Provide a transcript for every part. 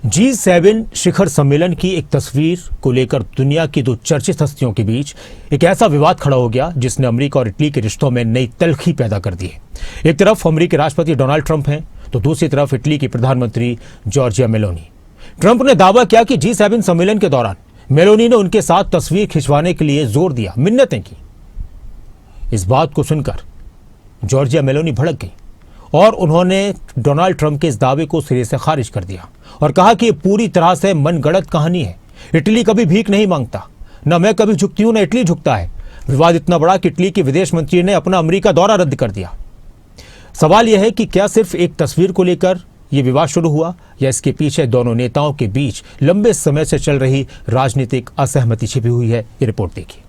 G7 शिखर सम्मेलन की एक तस्वीर को लेकर दुनिया की दो चर्चित हस्तियों के बीच एक ऐसा विवाद खड़ा हो गया जिसने अमेरिका और इटली के रिश्तों में नई तल्खी पैदा कर दी है। एक तरफ अमेरिकी राष्ट्रपति डोनाल्ड ट्रंप हैं तो दूसरी तरफ इटली की प्रधानमंत्री जॉर्जिया मेलोनी। ट्रंप ने दावा किया कि G7 सम्मेलन के दौरान मेलोनी ने उनके साथ तस्वीर खिंचवाने के लिए जोर दिया, मिन्नतें की। इस बात को सुनकर जॉर्जिया मेलोनी भड़क गई और उन्होंने डोनाल्ड ट्रंप के इस दावे को सिरे से खारिज कर दिया और कहा कि ये पूरी तरह से मनगढ़ंत कहानी है। इटली कभी भीख नहीं मांगता, न मैं कभी झुकती हूं न इटली झुकता है। विवाद इतना बड़ा कि इटली के विदेश मंत्री ने अपना अमेरिका दौरा रद्द कर दिया। सवाल यह है कि क्या सिर्फ एक तस्वीर को लेकर यह विवाद शुरू हुआ या इसके पीछे दोनों नेताओं के बीच लंबे समय से चल रही राजनीतिक असहमति छिपी हुई है। ये रिपोर्ट देखिए।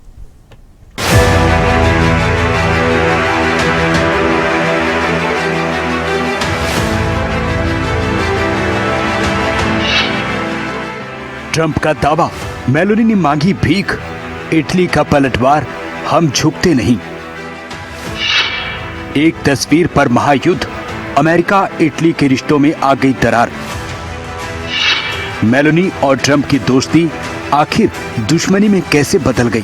ट्रंप का दावा, मेलोनी ने मांगी भीख, इटली का पलटवार, हम झुकते नहीं। एक तस्वीर पर महायुद्ध, अमेरिका इटली के रिश्तों में आ गई दरार। मेलोनी और ट्रंप की दोस्ती आखिर दुश्मनी में कैसे बदल गई?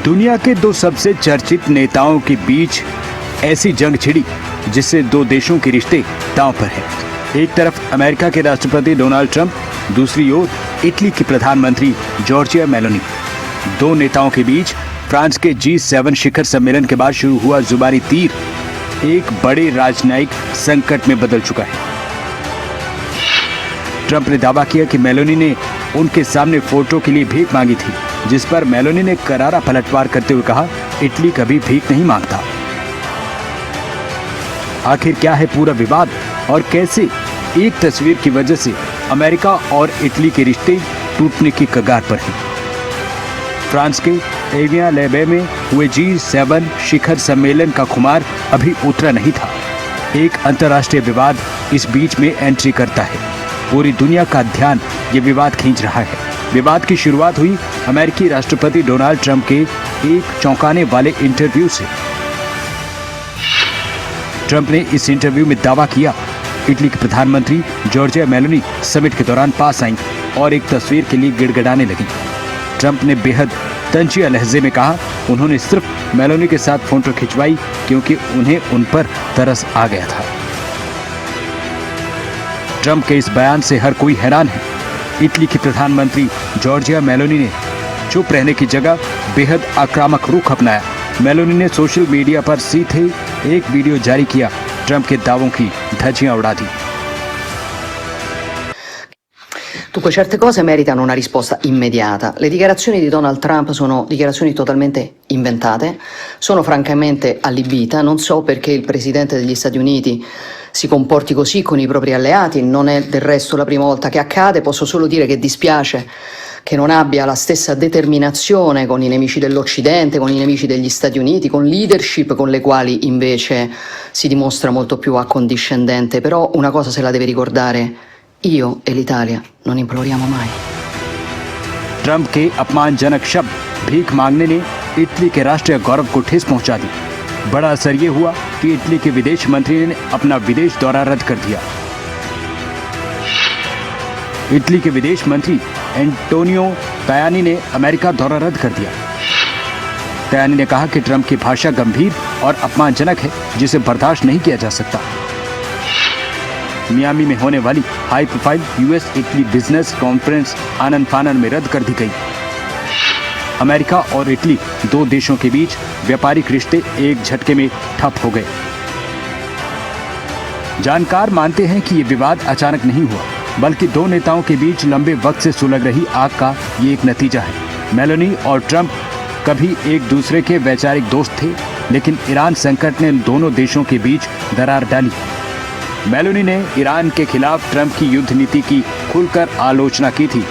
दुनिया के दो सबसे चर्चित नेताओं के बीच ऐसी जंग छिड़ी जिससे दो देशों के रिश्ते दांव पर हैं। एक तरफ अमेरिका के राष्ट्रपति डोनाल्ड ट्रंप, दूसरी ओर इटली की प्रधानमंत्री जॉर्जिया मेलोनी। दो नेताओं के बीच फ्रांस के G7 शिखर सम्मेलन के बाद शुरू हुआ जुबानी तीर एक बड़े राजनयिक संकट में बदल चुका है। ट्रंप ने दावा किया कि मेलोनी ने उनके सामने फोटो के लिए भीख मांगी थी, जिस पर मेलोनी ने करारा पलटवार करते हुए कहा, इटली कभी भीख नहीं मांगता। आखिर क्या है पूरा विवाद और कैसे एक तस्वीर की वजह से अमेरिका और इटली के रिश्ते टूटने की कगार पर हैं? फ्रांस के एवियां-ले-बै में हुए G7 शिखर सम्मेलन का खुमार अभी उतरा नहीं था। एक अंतर्राष्ट्रीय विवाद इस बीच में एंट्री करता है। पूरी दुनिया का ध्यान ये विवाद खींच रहा है। विवाद की शुरुआत हुई अमेरिकी राष्ट्रपति डोनाल्ड ट्रंप के एक चौंकाने वाले इंटरव्यू से। ट्रंप ने इस इंटरव्यू में दावा किया, इटली की प्रधानमंत्री जॉर्जिया मेलोनी समिट के दौरान पास आईं और एक तस्वीर के लिए गिड़गिड़ाने लगी। ट्रंप ने बेहद तंजिया लहजे में कहा, उन्होंने सिर्फ मेलोनी के साथ फोटो खिंचवाई क्योंकि उन्हें उन पर तरस आ गया था। ट्रंप के इस बयान से हर कोई हैरान है। इटली की प्रधानमंत्री जॉर्जिया मेलोनी ने चुप रहने की जगह बेहद आक्रामक रुख अपनाया। मेलोनी ने सोशल मीडिया पर सीधे एक वीडियो जारी किया, ट्रंप के दावों की धज्जियां उड़ा दी। Dunque, certe cose meritano una risposta immediata. Le dichiarazioni di Donald Trump sono dichiarazioni totalmente inventate, sono francamente allibita, non so perché il Presidente degli Stati Uniti si comporti così con i propri alleati, non è del resto la prima volta che accade, posso solo dire che dispiace che non abbia la stessa determinazione con i nemici dell'Occidente, con i nemici degli Stati Uniti, con leadership con le quali invece si dimostra molto più accondiscendente, però una cosa se la deve ricordare, io e l'Italia non imploriamo mai। Trump के अपमानजनक शब्द भीख मांगने ने Italy के राष्ट्रीय गौरव को ठेस पहुंचा दी। बड़ा असर ये हुआ कि इटली के विदेश मंत्री ने अपना विदेश दौरा रद्द कर दिया। इटली के विदेश मंत्री एंटोनियो तायानी ने अमेरिका दौरा रद्द कर दिया। तायानी ने कहा कि ट्रंप की भाषा गंभीर और अपमानजनक है, जिसे बर्दाश्त नहीं किया जा सकता। मियामी में होने वाली high profile US Italy business conference आनन फानन में रद्द कर दी गई। अमेरिका और इटली दो देशों के बीच व्यापारिक रिश्ते एक झटके में ठप हो गए। जानकार मानते हैं कि ये विवाद अचानक नहीं हुआ, बल्कि दो नेताओं के बीच लंबे वक्त से सुलग रही आग का ये एक नतीजा है। मेलोनी और ट्रंप कभी एक दूसरे के वैचारिक दोस्त थे, लेकिन ईरान संकट ने दोनों देशों के बीच दरार डाली। मेलोनी ने ईरान के खिलाफ ट्रंप की युद्ध नीति की खुलकर आलोचना की थी।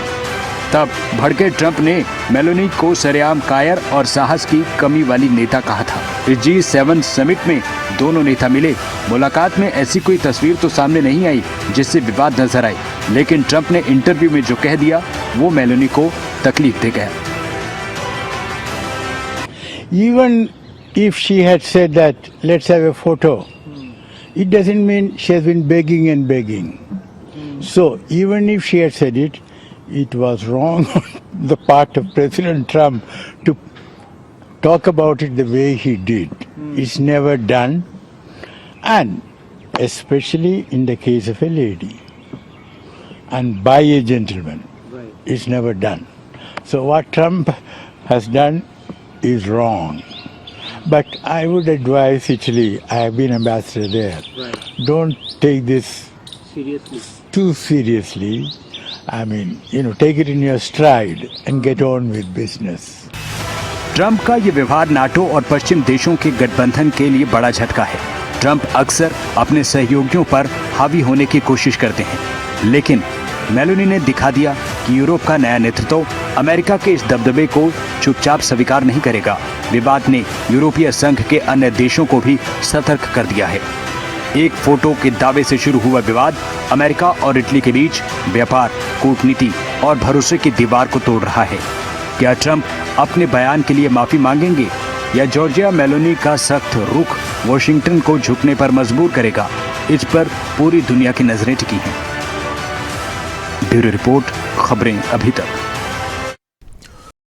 तब भड़के ट्रंप ने मेलोनी को सरेआम कायर और साहस की कमी वाली नेता कहा था। इस G7 समिट में दोनों नेता मिले। मुलाकात में ऐसी कोई तस्वीर तो सामने नहीं आई जिससे विवाद नजर आए, लेकिन ट्रंप ने इंटरव्यू में जो कह दिया वो मेलोनी को तकलीफ दे गया। Even if she had said that, let's have a photo, it doesn't mean she has been begging and begging. So even if she had said it, it was wrong on the part of President Trump to talk about it the way he did. It's never done, and especially in the case of a lady and by a gentleman, it's never done. So what Trump has done is wrong. But I would advise Italy, I have been ambassador there, don't take this too seriously. I mean, take it in your stride and get on with business. Trump का ये व्यवहार NATO और पश्चिम देशों के गठबंधन के लिए बड़ा झटका है। ट्रंप अक्सर अपने सहयोगियों पर हावी होने की कोशिश करते हैं, लेकिन मेलोनी ने दिखा दिया कि यूरोप का नया नेतृत्व अमेरिका के इस दबदबे को चुपचाप स्वीकार नहीं करेगा। विवाद ने यूरोपीय संघ के अन्य देशों को भी सतर्क कर दिया है। एक फोटो के दावे से शुरू हुआ विवाद अमेरिका और इटली के बीच व्यापार, कूटनीति और भरोसे की दीवार को तोड़ रहा है। क्या ट्रंप अपने बयान के लिए माफी मांगेंगे या जॉर्जिया मेलोनी का सख्त रुख वॉशिंगटन को झुकने पर मजबूर करेगा? इस पर पूरी दुनिया की नजरें टिकी हैं। ब्यूरो रिपोर्ट, खबरें अभी तक।